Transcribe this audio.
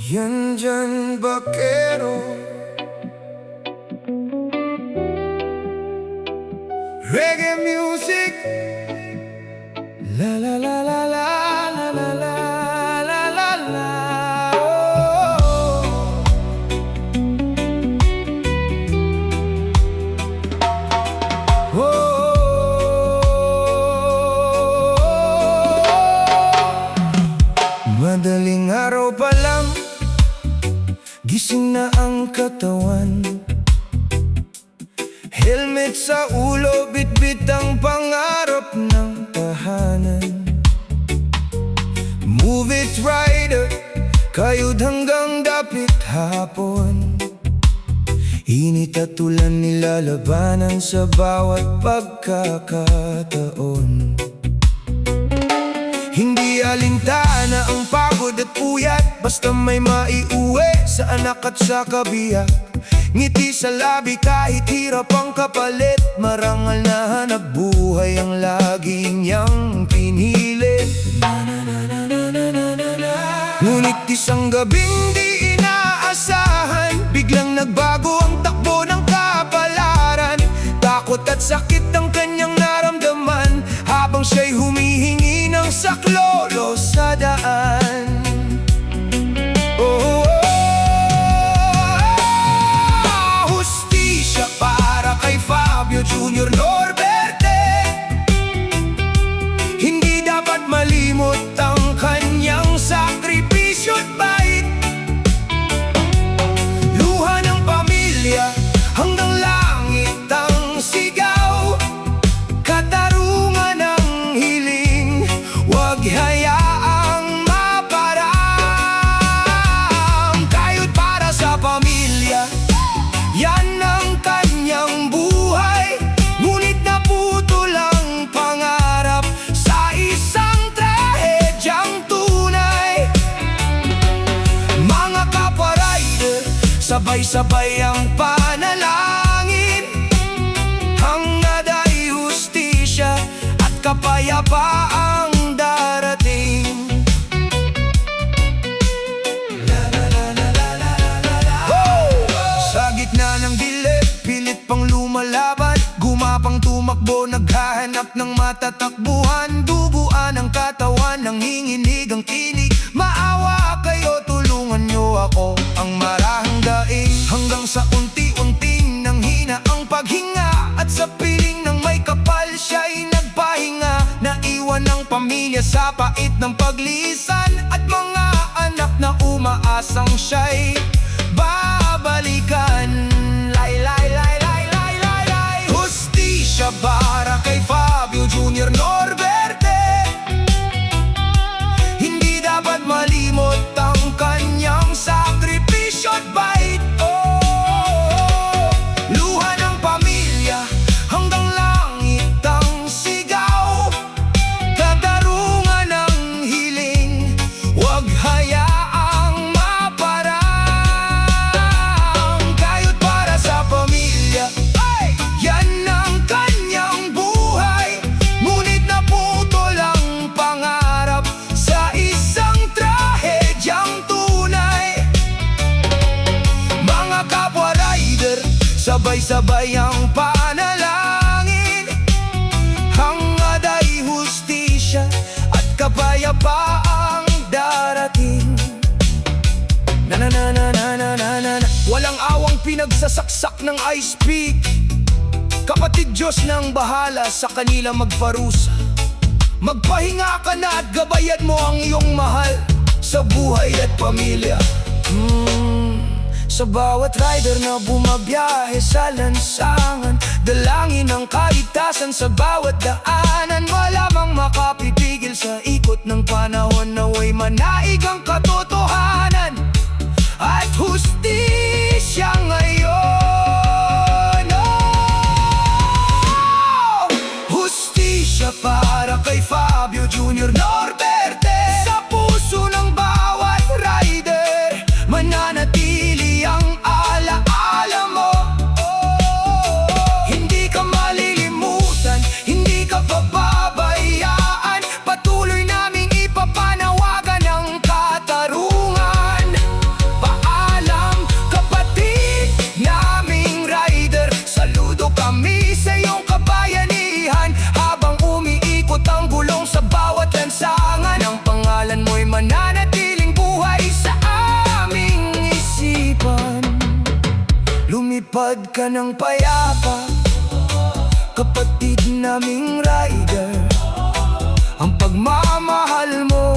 Yan dyan, bakero. Reggae music. La la la la la la la la la la la. Oh. Madaling araw pa lang, gising na ang katawan. Helmet sa ulo, bitbit ang pangarap ng tahanan. Move it rider, kayod hanggang dapit hapon. Init at ulan nilalabanan sa bawat pagkakataon. Hindi alintana ang pagod at puyat, basta may maiuwi sa anak at sa kabiyak. Ngiti sa labi kahit hirap ang kapalit, marangal na hanap buhay ang lagi niyang pinilit. Ngunit isang gabing di inaasahan, biglang nagbago ang takbo ng kapalaran. Takot at sakit ang kanyang naramdaman, habang siya'y humihingi ng saklolo sa daan. Oh, hustisya para kay Fabio Jr. Norberte. Hindi dapat malimot ang kanyang sakripisyo't bait. Luha ng pamilya hanggang langit ang sigaw. Katarungan ng hiling, huwag hayaang maparang. Kayod para sa pamilya, yan ang kanyang buhay. Ngunit naputol ang pangarap sa isang trahedyang tunay. Mga kapwa-rider, sabay-sabay ang panalangin. Hangad ay hustisya at kapayapaang darating. Sa gitna ng dilim, pilit pang lumalaban, gumapang tumakbo, naghahanap ng matatakbuhan. Duguan ang katawan, nanginginig ang tinig. Maawa kayo, tulungan niyo ako, ang marahang daing. Hanggang sa unti-unting nanghina ang paghinga, at sa piling ng may kapal siya'y nagpahinga. Naiwan ang pamilya sa pait ng paglisan, at mga anak na umaasang siya'y babalikan. Lay, lay, lay, lay, lay, lay, lay. Hustisya para kay Fabio Jr. Norberte. Hindi dapat malimot ang kanyang sakripisyo't bait. Oh, luha ng pamilya hanggang langit ang sigaw. Katarungan ng hiling, huwag hayaang maparang. Kayod para sa pamilya, ay, yan ang kanyang buhay. Ngunit naputol ang pangarap sa isang trahedyang tunay. Mga kapwa-rider, sabay-sabay ang panalangin. Hangad ay hustisya at kapayapaang darating. Na na na na na na na na. Walang awang pinagsasaksak ng ice pick. Kapatid Diyos nang bahala sa kanila magparusa. Magpahinga ka na at gabayan mo ang iyong mahal sa buhay at pamilya. Sa bawat rider na bumabiyahe sa lansangan, dalangin ang kaligtasan sa bawat daanan. Malamang makapipigil sa ikot ng panahon, naway manaig ang katotohanan at hustisya ngayon. Oh! Hustisya para kay Fabio Jr. Norberte. Sa puso ng bawat rider, mananatili ang alaala mo. Hindi ka malilimutan, hindi ka pababayaan. Patuloy naming ipapanawagan ang Lumakad ka ng payapa, kapatid naming rider. Ang pagmamahal mo